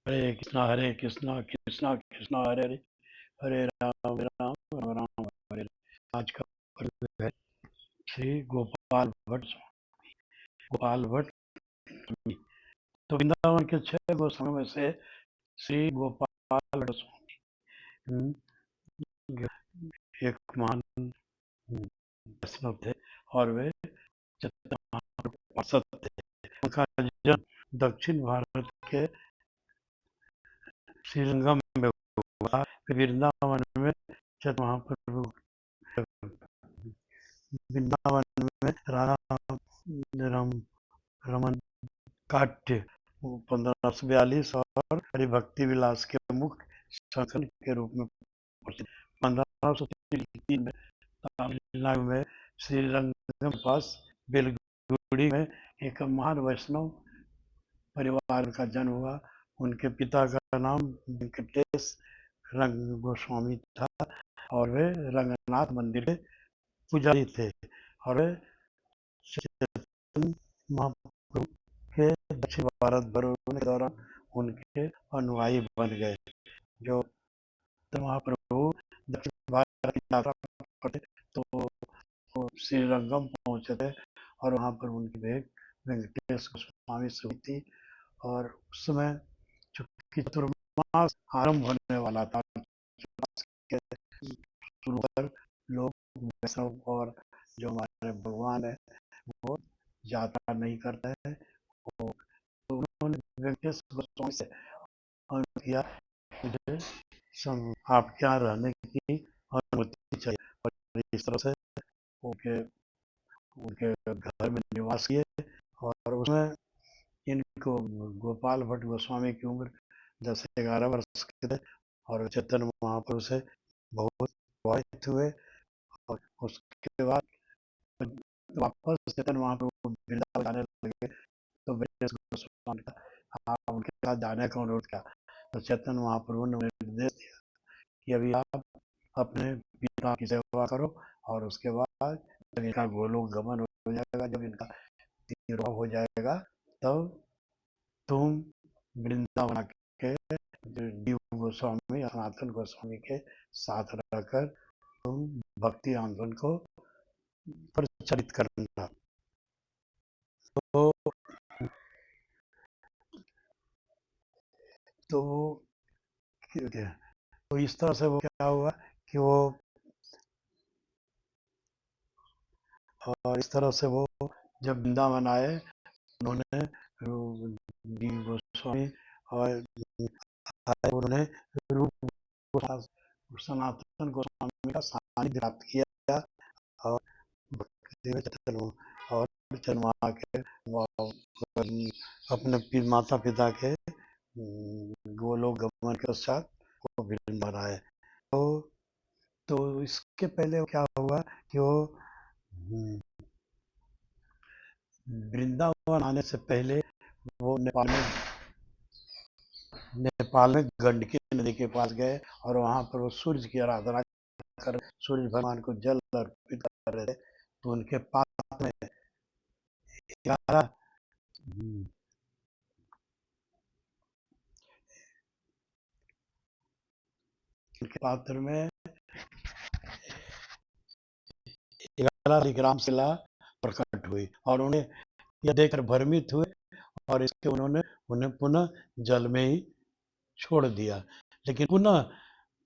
हरे कृष्णा कृष्णा कृष्णा हरे हरे, हरे राम राम राम राम हरे हरे। आज का पर्व है श्री गोपाल भट्ट गोपाल भट्ट स्वामी। तो वृंदावन के 6 गोस्वामी में से श्री गोपाल भट्ट स्वामी एक महान वैष्णव थे और वे पार्षद थे। उनका जन्म दक्षिण भारत के श्रीरंगम में हुआ। वृंदावन में चैतन्य महाप्रभु वृंदावन में रमन काट्य 1542 और हरिभक्ति विलास के मुख्य संस्करण के रूप में 1503 में तमिलनाडु में श्रीरंगम के पास बेलगुड़ी में एक महान वैष्णव परिवार का जन्म हुआ। उनके पिता का नाम वेंकटेश रंग गोस्वामी था और वे रंगनाथ मंदिर के पुजारी थे और वे चैतन्य महाप्रभु के दक्षिण भारत भ्रमण के दौरान उनके अनुयायी बन गए। जो महाप्रभु दक्षिण भारत की यात्रा करते तो श्रीरंगम पहुंचे थे और वहां पर उनकी भेंट वेंकटेश गोस्वामी से हुई थी। और उस समय चूंकि चतुर्मास आरंभ होने वाला था, शुरू कर लोग वैष्णव और जो हमारे भगवान है वो यात्रा नहीं करते हैं। तो उन्होंने वेंकटेश गोस्वामी से अनुरोध किया, मुझे आपके यहाँ रहने की अनुमति चाहिए। और इस तरह से उनके घर में निवास किए और उसमें इनको गोपाल भट्ट गोस्वामी की उम्र 10-11 वर्ष के थे और चैतन्य महाप्रभु से बहुत प्रभावित हुए। और उसके बाद वापस चैतन्य महाप्रभु वृंदावन जाने लगे तो ब्रजेश गोस्वामी आप उनके साथ जाने का अनुरोध किया। तो चैतन्य महाप्रभु ने निर्देश दिया कि अभी आप अपने पिता की सेवा करो और उसके बाद जब इनका गोलोक गमन हो जाएगा, जब इनका तिरोभाव हो जाएगा, तब तुम वृंदावन के जीव गोस्वामी सनातन गोस्वामी के साथ रहकर तुम भक्ति आंदोलन को प्रचलित करना। तो इस तरह से वो क्या हुआ कि वो और इस तरह से वो जब वृंदावन आए, उन्होंने गोस्वामी और उन्होंने सनातन गोस्वामी का सानिध्य प्राप्त किया और के अपने माता पिता के गोलोक गमन के पश्चात वो वृंदावन आए। तो इसके पहले क्या हुआ कि वो वृंदावन आने से पहले वो नेपाल में गंडकी नदी के पास गए और वहां पर वो सूर्य की आराधना कर सूर्य भगवान को जल अर्पित कर रहे थे। तो उनके पास में 11 उनके पात्र में 11 ग्राम शिला प्रकट हुई और उन्हें यह देखकर भ्रमित हुए और इसके उन्हें पुनः जल में ही छोड़ दिया। लेकिन पुनः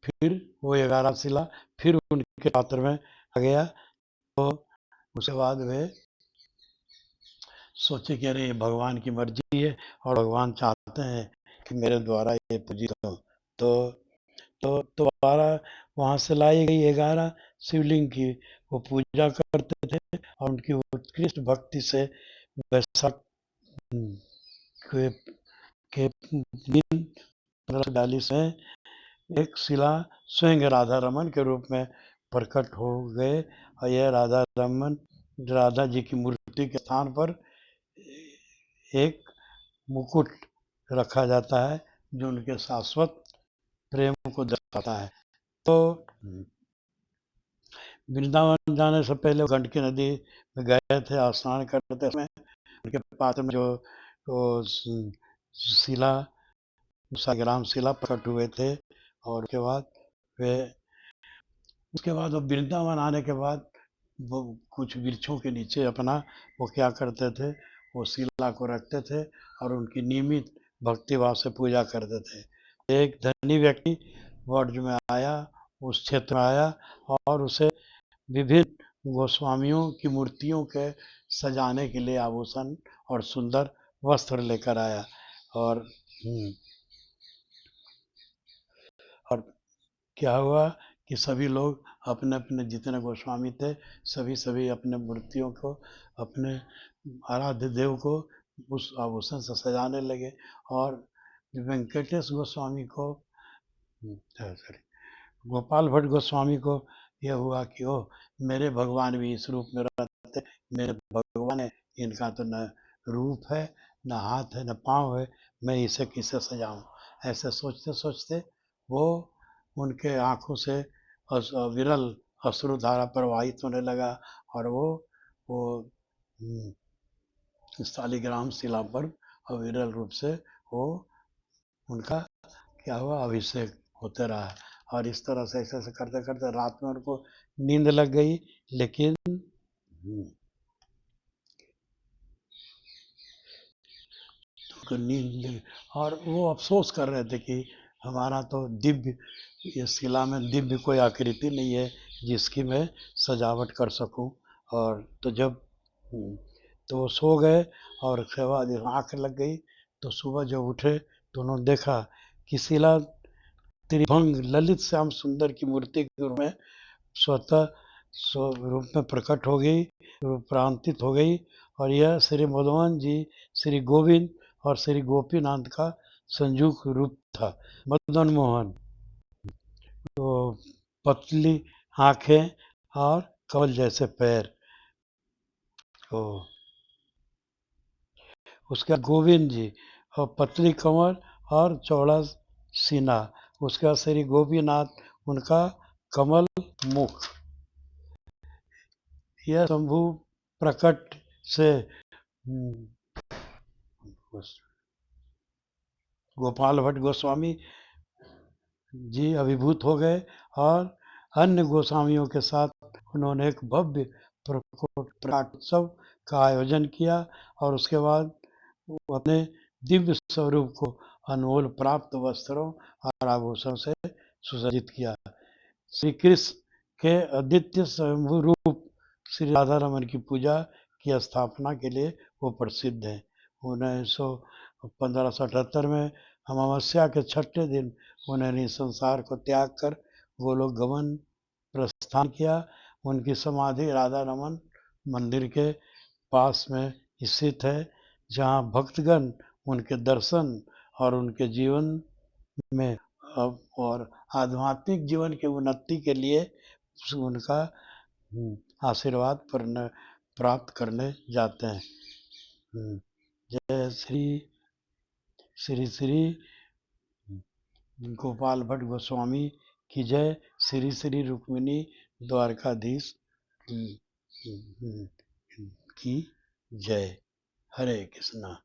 फिर वो 11 शिला फिर उनके पात्र में आ गया। तो उसके बाद वे सोचे कि अरे भगवान की मर्जी है और भगवान चाहते हैं कि मेरे द्वारा ये पूजित हो। तो दोबारा वहां से लाई गई 11 शिवलिंग की वो पूजा करते थे और उनकी उत्कृष्ट भक्ति से वैशाख के दिन 1542 में एक शिला स्वयं राधा रमन के रूप में प्रकट हो गए और यह राधा जी की मूर्ति के स्थान पर एक मुकुट रखा जाता है जो उनके शाश्वत प्रेम को दर्शाता है। तो वृंदावन जाने से पहले गंडकी नदी में गए थे और स्नान करते समय उनके पात्र में जो शिला सालिग्राम शिला प्रकट हुए थे। और वे उसके बाद वो वृंदावन आने के बाद वो कुछ वृक्षों के नीचे अपना वो क्या करते थे, वो शिला को रखते थे और उनकी नियमित भक्तिभाव से पूजा करते थे। एक धनी व्यक्ति वर्ज में आया, उस क्षेत्र में आया और उसे विभिन्न गोस्वामियों की मूर्तियों के सजाने के लिए आभूषण और सुंदर वस्त्र लेकर आया। और और क्या हुआ कि सभी लोग अपने अपने जितने गोस्वामी थे, सभी अपने मूर्तियों को, अपने आराध्य देव को उस आभूषण से सजाने लगे। और वेंकटेश गोस्वामी को, सॉरी, गोपाल भट्ट गोस्वामी को यह हुआ कि ओ, मेरे भगवान भी इस रूप में रहते, मेरे भगवान है, इनका तो न रूप है, न हाथ है, न पाँव है, मैं इसे किसे सजाऊं। ऐसे सोचते सोचते वो उनके आंखों से विरल अश्रुधारा प्रवाहित होने लगा और वो शालिग्राम शिला पर अविरल रूप से वो उनका क्या हुआ, अभिषेक होते रहा। और इस तरह से ऐसे ऐसे करते करते रात में उनको नींद लग गई। लेकिन नींद, और वो अफसोस कर रहे थे कि हमारा तो दिव्य, ये शिला में दिव्य कोई आकृति नहीं है जिसकी मैं सजावट कर सकूं। और तो जब तो वो सो गए और उसके बाद आँख लग गई। तो सुबह जब उठे तो उन्होंने देखा कि शिला त्रिभंग ललित श्याम सुंदर की मूर्ति के रूप में स्वतः रूप में प्रकट हो गई, प्रांतित हो गई। और यह श्री मधुवन जी, श्री गोविंद और श्री गोपीनाथ का संयुक्त रूप था। मदन मोहन, तो पतली आंखें और कमल जैसे पैर। तो उसके बाद गोविंद जी, और पतली कमर और चौड़ा सीना। उसके बाद श्री गोपीनाथ, उनका कमल मुख। यह शंभु प्रकट से गोपाल भट्ट गोस्वामी जी अभिभूत हो गए और अन्य गोस्वामियों के साथ उन्होंने एक भव्य प्रकाटोत्सव का आयोजन किया। और उसके बाद वो अपने दिव्य स्वरूप को अनमोल प्राप्त वस्त्रों और आभूषण से सुसज्जित किया। श्री कृष्ण के अद्वितीय स्वयंभू रूप श्री राधा रमन की पूजा की स्थापना के लिए वो प्रसिद्ध है। 1578 में अमावस्या के छठे दिन उन्होंने संसार को त्याग कर गोलोक गमन प्रस्थान किया। उनकी समाधि राधा रमन मंदिर के पास में स्थित है, जहाँ भक्तगण उनके दर्शन और उनके जीवन में और आध्यात्मिक जीवन की उन्नति के लिए उनका आशीर्वाद प्राप्त करने जाते हैं। जय श्री श्री श्री गोपाल भट्ट गोस्वामी की जय। श्री श्री रुक्मिणी द्वारकाधीश की जय। हरे कृष्णा।